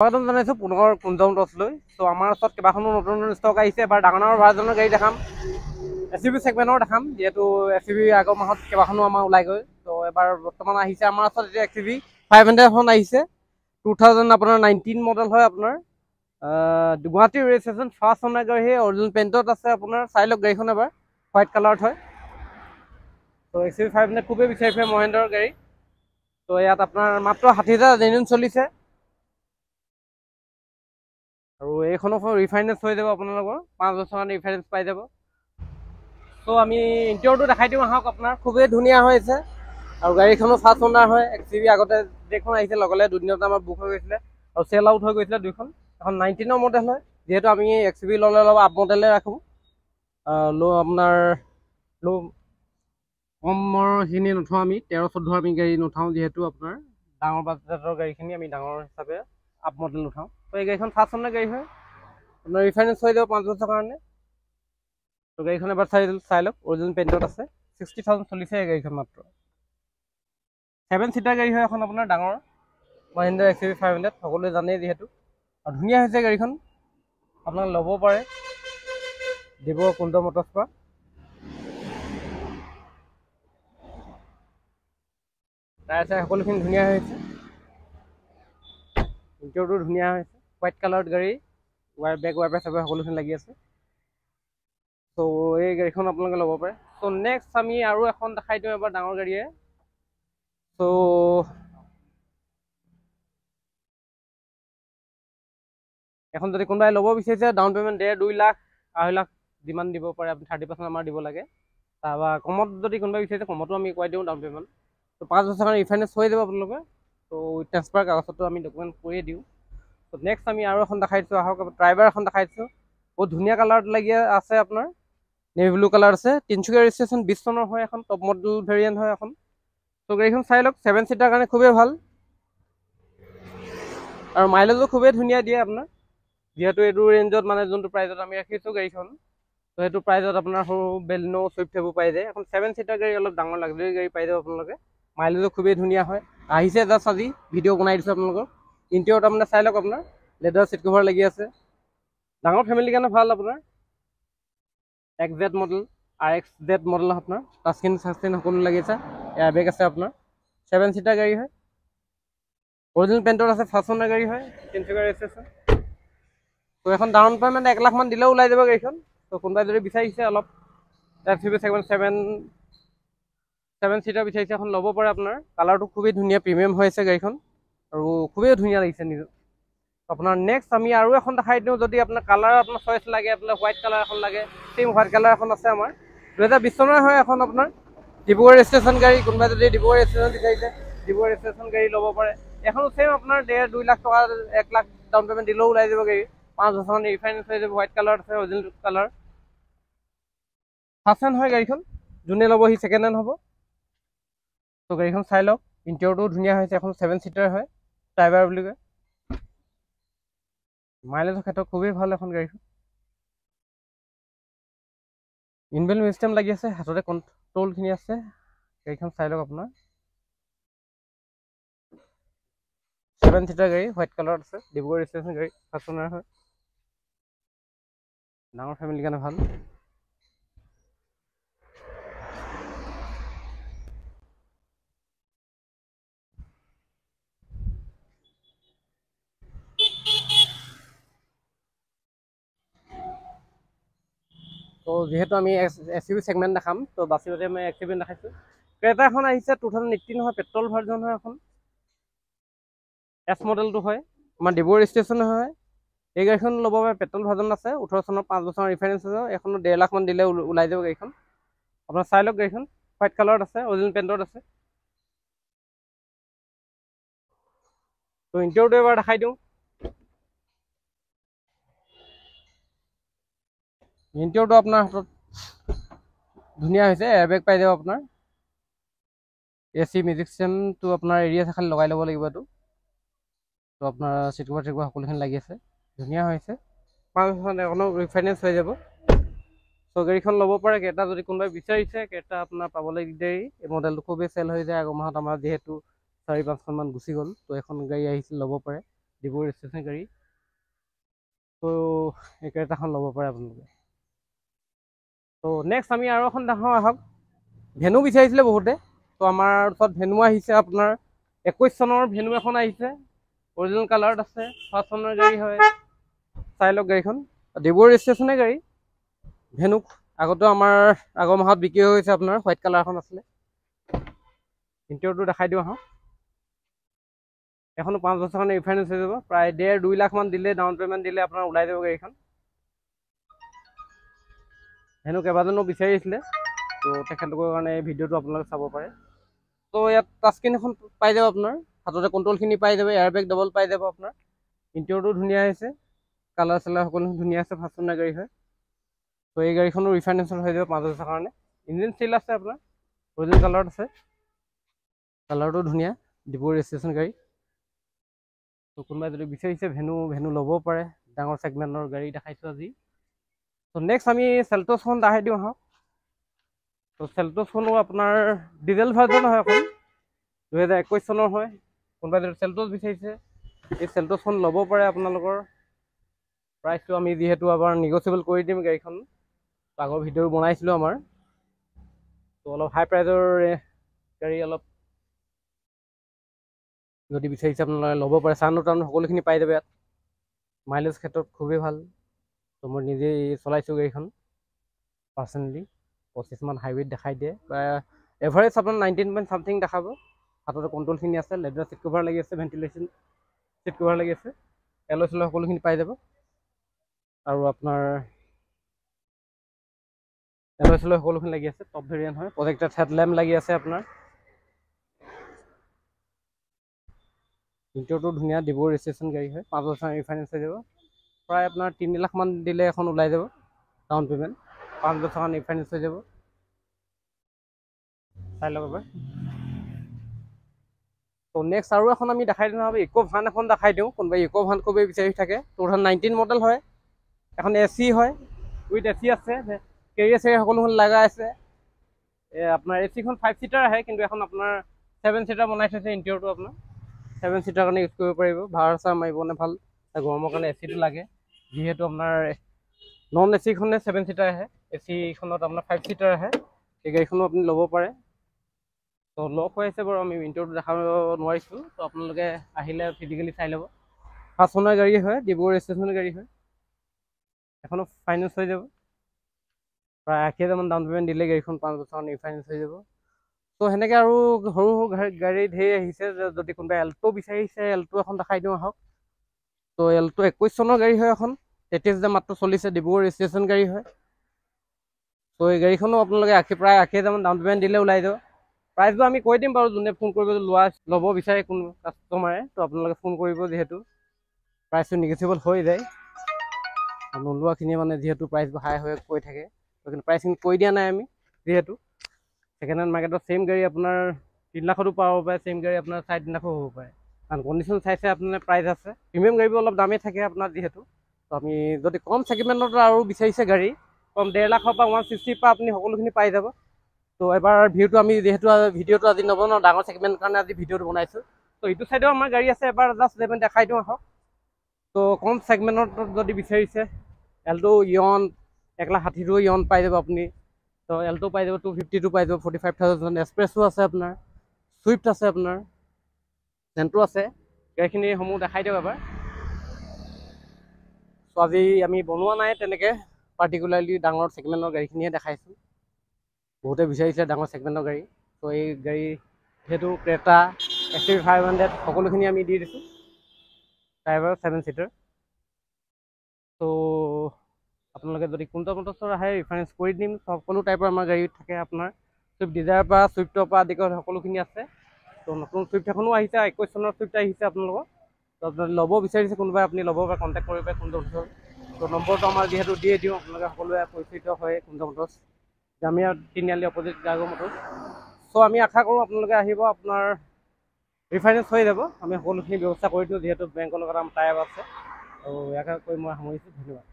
স্বাগতম জনাইছোঁ পুনৰ কুঞ্জ মটৰ্ছলৈ। চ' আমাৰ ওচৰত কেইবাখনো নতুন নতুন ষ্টক আহিছে। এবাৰ ডাঙৰ ডাঙৰ ভাৰ্জনৰ গাড়ী দেখাম, SUV ছেগমেণ্টৰ দেখাম, যিহেতু SUV আগৰ মাহত কেইবাখনো আমাৰ ওলাই গৈ। ত' এবাৰ বৰ্তমান আহিছে আমাৰ ওচৰত এতিয়া XUV 500 এখন আহিছে। 2019 মডেল হয় আপোনাৰ। গুৱাহাটী ৰেজিষ্ট্ৰেশ্যন, ফাৰ্ষ্ট অনাৰ গাড়ী, অৰিজিনেল পেইণ্টত আছে আপোনাৰ। চাই লওক গাড়ীখন এবাৰ, হোৱাইট কালাৰত হয়। ত' XUV 500 খুবেই বিচাৰি ফুৰে মহেন্দ্ৰৰ গাড়ী। ত' ইয়াত আপোনাৰ মাত্ৰ 60,000 জেনুইন চলিছে। আৰু এইখনকো ৰিফাইনেন্স হৈ যাব, আপোনালোকৰ 5 বছৰ কাৰণে ৰিফাইনেন্স পাই যাব। ত' আমি ইণ্টেৰিয়ৰটো দেখাই দিওঁ আহক। আপোনাৰ খুবেই ধুনীয়া হৈ আছে আৰু গাড়ীখনো ফাৰ্ষ্ট অনাৰ হয়। XUV আগতে যিখন আহিছে লগে লগে দুদিনতে আমাৰ বুক হৈ গৈছিলে আৰু চেল আউট হৈ গৈছিলে দুইখন। এখন 19ৰ মডেল হয়, যিহেতু আমি XUV ল'লে অলপ আপ মডেলে ৰাখোঁ। আপোনাৰ কমৰখিনি নথওঁ, আমি 13-14 আমি গাড়ী নুঠাওঁ, যিহেতু আপোনাৰ ডাঙৰ বাজেটৰ গাড়ীখিনি আমি ডাঙৰ হিচাপে আপ মডেল নুঠাওঁ। ত' এই গাড়ীখন ফাৰ্ষ্ট অনাৰ গাড়ী হয়, আপোনাৰ ৰিফাইনেন্স হৈ যাব 5 বছৰ কাৰণে। ত' গাড়ীখন এবাৰ চাই লওক, অৰিজিনেল পেইণ্টত আছে। 60,000 চলিছে এই গাড়ীখন মাত্ৰ। 7 ছিটাৰ গাড়ী হয় এখন আপোনাৰ, ডাঙৰ মহিন্দ্ৰা XUV 500, সকলোৱে জানেই যিহেতু। আৰু ধুনীয়া হৈছে গাড়ীখন, আপোনাক ল'ব পাৰে ডিব্ৰুগড় কুঞ্জ মটৰ্ছৰ পৰা। টায়াৰ চায়াৰ সকলোখিনি ধুনীয়া হৈছে, ইণ্টেৰিয়ৰটো ধুনীয়া হৈছে, হোৱাইট কালাৰত গাড়ী, বেক ৱাইপাৰ চাইপাৰ সকলোখিনি লাগি আছে। ত' এই গাড়ীখন আপোনালোকে ল'ব পাৰে। ত' নেক্সট আমি আৰু এখন দেখাই দিওঁ এবাৰ ডাঙৰ গাড়ীয়ে। ত' এখন যদি কোনোবাই ল'ব বিচাৰিছে, ডাউন পে'মেণ্ট 1.5-2 লাখ 2.5 লাখ যিমান দিব পাৰে আপুনি, 30% আমাৰ দিব লাগে। তাৰপৰা কমত যদি কোনোবাই বিচাৰিছে, কমতো আমি কৰাই দিওঁ ডাউন পে'মেণ্ট। ত' 5 বছৰ কাৰণে ৰিফাইনেন্স হৈ যাব আপোনালোকে। ত' ট্ৰেন্সফাৰ কাগজতো আমি ডকুমেণ্ট কৰিয়ে দিওঁ। ত' নেক্সট আমি আৰু এখন দেখাই দিছোঁ আহক। ড্ৰাইভাৰ এখন দেখাই দিছোঁ, বহুত ধুনীয়া কালাৰত লাগি আছে আপোনাৰ, নেভি ব্লু কালাৰ আছে। তিনিচুকীয়া ৰেজিষ্ট্ৰেশ্যন, 20 চনৰ হয় এখন, টপ মডেল ভেৰিয়েণ্ট হয় এখন। ত' গাড়ীখন চাই লওক, 7 ছিটাৰ কাৰণে খুবেই ভাল আৰু মাইলেজো খুবেই ধুনীয়া দিয়ে আপোনাৰ, যিহেতু এইটো ৰেঞ্জত মানে যোনটো প্ৰাইজত আমি ৰাখিছোঁ গাড়ীখন। ত' সেইটো প্ৰাইজত আপোনাৰ সৰু বেলিনো চুইফ্ট সেইবোৰ পাই যায়। এখন 7 ছিটাৰ গাড়ী, অলপ ডাঙৰ লাক্সাৰী গাড়ী পাই যাব আপোনালোকে। মাইলেজো খুবেই ধুনীয়া হয়। আহিছে জাষ্ট আজি ভিডিঅ' বনাই দিছোঁ আপোনালোকক। ইণ্টেৰিয়ৰত আপোনাৰ চাই লওক, আপোনাৰ লেডাৰ চিট কভাৰ লাগি আছে, ডাঙৰ ফেমিলিৰ কাৰণে ভাল আপোনাৰ। XZ মডেল, RXZ মডেল আপোনাৰ, টাচস্ক্ৰীন চাচস্ক্ৰীন সকলো লাগিছে। এয়াৰ বেগ আছে আপোনাৰ, 7 ছিটাৰ গাড়ী হয়, অৰিজিনেল পেইণ্টত আছে, ফাৰ্ষ্ট অনাৰ গাড়ী হয়, তিনিচুকীয়া ৰেজিষ্ট্ৰেশ্যন। ত' এখন ডাউন পে'মেণ্ট 1 লাখ মান দিলেও ওলাই যাব গাড়ীখন। ত' কোনোবাই যদি বিচাৰিছে অলপ XUV ছেগমেণ্ট 7 ছিটাৰ বিচাৰিছে, এখন ল'ব পাৰে আপোনাৰ। কালাৰটো খুবেই ধুনীয়া, প্ৰিমিয়াম হৈ আছে গাড়ীখন আৰু খুবেই ধুনীয়া লাগিছে নিজৰ। আপোনাৰ নেক্সট আমি আৰু এখন দেখাই দিওঁ, যদি আপোনাৰ কালাৰ আপোনাৰ চইচ লাগে, আপোনাৰ হোৱাইট কালাৰ এখন লাগে, চেম হোৱাইট কালাৰ এখন আছে আমাৰ। 2020 চনৰ হয় এখন আপোনাৰ, ডিব্ৰুগড় ৰেজিষ্ট্ৰেশ্যন গাড়ী। কোনোবাই যদি ডিব্ৰুগড় ৰেজিষ্ট্ৰেশ্যন বিচাৰিছে, ডিব্ৰুগড় ৰেজিষ্ট্ৰেশ্যন গাড়ী ল'ব পাৰে। এখনো চেম আপোনাৰ 1.5-2 লাখ টকা, 1 লাখ ডাউন পে'মেণ্ট দিলেও ওলাই যাব গাড়ী। 5 বছৰ কাৰণে ৰিফাইনেন্স হৈ যাব, হোৱাইট কালাৰত আছে, অৰিজিনেল কালাৰ। ফাৰ্ষ্ট হেণ্ড হয় গাড়ীখন, যোনে ল'ব সি ছেকেণ্ড হেণ্ড হ'ব। ত' গাড়ীখন চাই লওক, ইণ্টেৰিয়ৰটো ধুনীয়া হৈছে। এখন 7 ছিটাৰ হয়, ড্ৰাইভাৰ বুলি কয়। মাইলেজৰ ক্ষেত্ৰত খুবেই ভাল এখন গাড়ীখন। ইনবিল্ট চিষ্টেম লাগি আছে, হাততে কণ্ট্ৰলখিনি আছে। গাড়ীখন চাই লওক আপোনাৰ, 7 ছিটাৰ গাড়ী, হোৱাইট কালাৰত আছে, ডিব্ৰুগড় ৰেজিষ্ট্ৰেশ্যন গাড়ী, ফাৰ্ষ্ট অনাৰ হয়, ডাঙৰ ফেমিলিৰ কাৰণে ভাল। ত' যিহেতু আমি SUV ছেগমেণ্ট দেখাম, ত' বাছি বাছি আমি XUV দেখাইছোঁ। ক্ৰেটা এখন আহিছে, 2018 হয়, পেট্ৰল ভাৰ্জন হয় এখন, S মডেলটো হয়, আমাৰ ডিব্ৰুগড় ৰেজিষ্ট্ৰেশ্যন হয়। এই গাড়ীখন ল'ব পাৰে, পেট্ৰল ভাৰ্জন আছে, 18 চনৰ 5 বছৰ ৰিফাইনেন্স আছে। এখনো 1.5 লাখ মান দিলে ওলাই যাব গাড়ীখন। আপোনাৰ চাই লওক গাড়ীখন, হোৱাইট কালাৰত আছে, অৰিজিনেল পেইণ্টত আছে। ত' ইণ্টেৰিয়ৰটো এবাৰ দেখাই দিওঁ। ইণ্টেৰিয়ৰটো আপোনাৰ হাতত ধুনীয়া হৈছে, এয়াৰবেগ পাই যাব আপোনাৰ। AC মিউজিক চিষ্টেমটো আপোনাৰ এৰিয়া আছে, খালি লগাই ল'ব লাগিব এইটো। ত' আপোনাৰ চিট কভাৰ সকলোখিনি লাগি আছে, ধুনীয়া হৈছে। 5 বছৰ এখনো ৰিফাইনেন্স হৈ যাব। ত' গাড়ীখন ল'ব পাৰে ক্ৰেটা, যদি কোনোবাই বিচাৰিছে। ক্ৰেটা আপোনাৰ পাবলৈ দিগদাৰী, এই মডেলটো খুবেই চেল হৈ যায়। আগৰ মাহত আমাৰ যিহেতু 4-5খনমান গুচি গ'ল। ত' এখন গাড়ী আহিছিল, ল'ব পাৰে। ডিব্ৰুগড় ৰেজিষ্ট্ৰেশ্যন গাড়ী। তো এই গাড়ীখন ল'ব পাৰে আপোনালোকে। তো নেক্সট আমি আৰু এখন দেখাওঁ আহক। ভেনু বিচাৰিছিলে বহুতে, তো আমাৰ ওচৰত ভেনু আহিছে আপোনাৰ 21 চনৰ ভেনু এখন আহিছে, অৰিজিনেল কালাৰত আছে, 5 চনৰ গাড়ী হয়। চাই লওক গাড়ীখন, ডিব্ৰুগড় ৰেজিষ্ট্ৰেশ্যনে গাড়ী। ভেনু আগতেও আমাৰ আগৰ মাহত বিক্ৰী হৈছে আপোনাৰ, হোৱাইট কালাৰ এখন আছিলে। ইণ্টেৰিয়ৰটো দেখাই দিওঁ আহক। এখনো 5 বছৰ কাৰণে ৰিফাইনেন্স হৈ যাব, প্ৰায় 1.5-2 লাখ মান দিলে ডাউন পে'মেণ্ট দিলে আপোনাৰ ওলাই যাব গাড়ীখন। ভেনু কেইবাজনো বিচাৰিছিলে, তো তেখেতলোকৰ কাৰণে এই ভিডিঅ'টো আপোনালোকে চাব পাৰে। তো ইয়াত টাচস্ক্ৰীন এখন পাই যাব আপোনাৰ, হাততে কণ্ট্ৰলখিনি পাই যাব, এয়াৰবেগ ডবল পাই যাব আপোনাৰ। ইণ্টেৰিয়ৰটো ধুনীয়া হৈছে, কালাৰ চালাৰ সকলো ধুনীয়া আছে, 5 চনৰ গাড়ী হয়। তো এই গাড়ীখনো ৰিফাইনেন্সৰ হৈ যাব 5 বছৰ কাৰণে। ইঞ্জিন ষ্টিল আছে আপোনাৰ, অৰিজিনেল কালাৰত আছে, কালাৰটো ধুনীয়া, ডিব্ৰুগড় ৰেজিষ্ট্ৰেশ্যন গাড়ী। তো কোনোবাই যদি বিচাৰিছে ভেনু ল'ব পাৰে, ডাঙৰ ছেগমেণ্টৰ গাড়ী দেখাইছোঁ আজি। তো নেক্সট আমি চেল্টছখন দেখাই দিওঁ আহক। তো চেল্টছখনো আপোনাৰ ডিজেল ভাৰ্জন হয় এখন, 2021 চনৰ হয়। কোনোবাই যদি চেল্টছ বিচাৰিছে এই চেল্টছখন ল'ব পাৰে আপোনালোকৰ। প্ৰাইচটো আমি যিহেতু আমাৰ নিগচিয়েবল কৰি দিম গাড়ীখন, আগৰ ভিডিঅ' বনাইছিলোঁ আমাৰ। তো অলপ হাই প্ৰাইজৰ গাড়ী অলপ যদি বিচাৰিছে আপোনালোকে ল'ব পাৰে। চাউণ্ড টাউন সকলোখিনি পাই যাব ইয়াত, মাইলেজ ক্ষেত্ৰত খুবেই ভাল। তো মই নিজেই চলাইছোঁ গাড়ীখন পাৰ্চনেলি, 25 মান হাইৱেত দেখাই দিয়ে, এভাৰেজ আপোনাৰ 19 পইণ্ট চামথিং দেখাব। হাততে কণ্ট্ৰলখিনি আছে, লেডাৰ চিট কভাৰ লাগি আছে, ভেণ্টিলেশ্যন চিট কভাৰ লাগি আছে, এলয় চেলয় সকলোখিনি পাই যাব। আৰু আপোনাৰ এলয় চেলয় সকলোখিনি লাগি আছে, টপ ভেৰিয়েণ্ট হয়। প্ৰজেক্টেড হেডলেম্প লাগি আছে আপোনাৰ। ইণ্টেৰিয়ৰটো ধুনীয়া, ডিব্ৰুগড় ৰেজিষ্ট্ৰেশ্যন গাড়ী হয়, 5 বছৰ ৰিফাইনেন্স হৈ যাব। প্ৰায় আপোনাৰ 3 লাখ মান দিলে এখন ওলাই যাব ডাউন পে'মেণ্ট, 5 বছৰ কাৰণে ৰিফাইনেন্স হৈ যাব। চাই লওক এবাৰ। তো নেক্সট আৰু এখন আমি দেখাই দিওঁ, ইকো ভান এখন দেখাই দিওঁ। কোনোবাই ইকো ভান খুবেই বিচাৰি থাকে, 2019 মডেল হয়, এখন AC হয়, উইথ AC আছে, কেৰিয়াৰ চেৰিয়াৰ সকলোখন লগা আছে। আপোনাৰ AC খন 5 ছিটাৰ আহে, কিন্তু এখন আপোনাৰ 7 ছিটাৰ বনাই থৈছে। ইণ্টেৰিয়ৰটো আপোনাৰ 7 ছিটাৰ কাৰণে ইউজ কৰিব পাৰিব, ভাড়া চাৰ মাৰিবলৈ ভাল। গৰমৰ কাৰণে AC টো লাগে, যিহেতু আপোনাৰ নন AC খনে 7 ছিটাৰ আহে, AC খনত আপোনাৰ 5 ছিটাৰ আহে। এই গাড়ীখনো আপুনি ল'ব পাৰে। তো লক হৈ আছে বাৰু, আমি ইণ্টেৰিয়ৰটো দেখাব নোৱাৰিছোঁ, তো আপোনালোকে আহিলে ফিজিকেলি চাই ল'ব। 5 চনৰ গাড়ী হয়, ডিব্ৰুগড় ৰেজিষ্ট্ৰেশ্যনৰ গাড়ী হয়। এখনো ফাইনেন্স হৈ যাব, প্ৰায় 80,000 মান ডাউন পে'মেণ্ট দিলে গাড়ীখন 5 বছৰ কাৰণে ৰিফাইনেন্স হৈ যাব। তো সেনেকৈ আৰু সৰু সৰু গাড়ী ধেৰ আহিছে। যদি কোনোবাই এল্টো বিচাৰিছে, এল্টো এখন দেখাই দিওঁ আহক। তো এল্টো 21 চনৰ গাড়ী হয় এখন, 33,000 মাত্ৰ চলিছে, ডিব্ৰুগড় ৰেজিষ্ট্ৰেশ্যন গাড়ী হয়। তো এই গাড়ীখনো আপোনালোকে প্ৰায় 80,000 মান ডাউন পে'মেণ্ট দিলে ওলাই যাব। প্ৰাইচবোৰ আমি কৈ দিম বাৰু, যোনে ফোন কৰিব ল'ব বিচাৰে কোনো কাষ্টমাৰে, তো আপোনালোকে ফোন কৰিব, যিহেতু প্ৰাইচটো নিগচিয়েবল হৈ যায়। নোলোৱাখিনিয়ে মানে যিহেতু প্ৰাইচবোৰ হাই হৈ কৈ থাকে, কিন্তু প্ৰাইচখিনি কৈ দিয়া নাই আমি। যিহেতু ছেকেণ্ড হেণ্ড মাৰ্কেটত ছেইম গাড়ী আপোনাৰ 3 লাখতো পাব পাৰে, ছেইম গাড়ী আপোনাৰ 3.5 লাখো হ'ব পাৰে, কাৰণ কণ্ডিশ্যন চাইছে আপোনাৰ প্ৰাইচ আছে। প্ৰিমিয়াম গাড়ীবোৰ অলপ দামেই থাকে আপোনাৰ যিহেতু। তো আমি যদি কম ছেগমেণ্টত আৰু বিচাৰিছে গাড়ী, কম 1.5 লাখৰ পৰা 160 পৰা আপুনি সকলোখিনি পাই যাব। তো এবাৰ ভিউটো আমি যিহেতু ভিডিঅ'টো আজি নবনাওঁ, ডাঙৰ ছেগমেণ্টৰ কাৰণে আজি ভিডিঅ'টো বনাইছোঁ। তো এইটো চাইডেও আমাৰ গাড়ী আছে, এবাৰ জাষ্ট দেখাই দিওঁ আহক। তো কম ছেগমেণ্টত যদি বিচাৰিছে, এল্টো ইয়ন 1,60,000 ইয়ন পাই যাব আপুনি। তো এল্টো পাই যাব 250 পাই যাব, 45,000। এক্সপ্ৰেছো আছে আপোনাৰ, চুইফ্ট আছে আপোনাৰ, চেণ্ট্ৰো আছে। গাড়ীখিনিসমূহ দেখাই দিওঁ এবাৰ। চ' আজি আমি বনোৱা নাই তেনেকৈ পাৰ্টিকুলাৰলি ডাঙৰ ছেগমেণ্টৰ গাড়ীখিনিয়ে দেখাইছোঁ। বহুতে বিচাৰিছে ডাঙৰ ছেগমেণ্টৰ গাড়ী। তো এই গাড়ী যিহেতু ক্ৰেটা, XUV 500 সকলোখিনি আমি দি দিছোঁ, ড্ৰাইভাৰ 7 ছিটাৰ। তো আপোনালোকে যদি কুণ্ট মটৰ্ছৰ আহে, ৰিফাৰেঞ্চ কৰি দিম। সকলো টাইপৰ আমাৰ গাড়ী থাকে আপোনাৰ, চুইফ্ট ডিজায়াৰৰ পৰা, চুইফ্টৰ পৰা আদি কৰি সকলোখিনি আছে। তো নতুন চুইফ্ট এখনো আহিছে, 21 চনৰ চুইফ্ট আহিছে আপোনালোকৰ। তো আপুনি ল'ব বিচাৰিছে কোনোবাই, আপুনি ল'ব পাৰে, কণ্টেক্ট কৰিব পাৰে কুণ্ট মটৰ্ছৰ। তো নম্বৰটো আমাৰ যিহেতু দিয়ে দিওঁ, আপোনালোকে সকলোৱে পৰিচিত হয় কুণ্ট মটৰ্ছ, জামিয়া তিনিআলি অপজিট জাগো মটৰ্ছ। চ' আমি আশা কৰোঁ আপোনালোকে আহিব, আপোনাৰ ৰিফাইনেন্স হৈ যাব। আমি সকলোখিনি ব্যৱস্থা কৰি দিওঁ, যিহেতু বেংকৰ লগত আমাৰ টাই আপ আছে। আৰু ইয়াকে কৈ মই সামৰিছোঁ, ধন্যবাদ।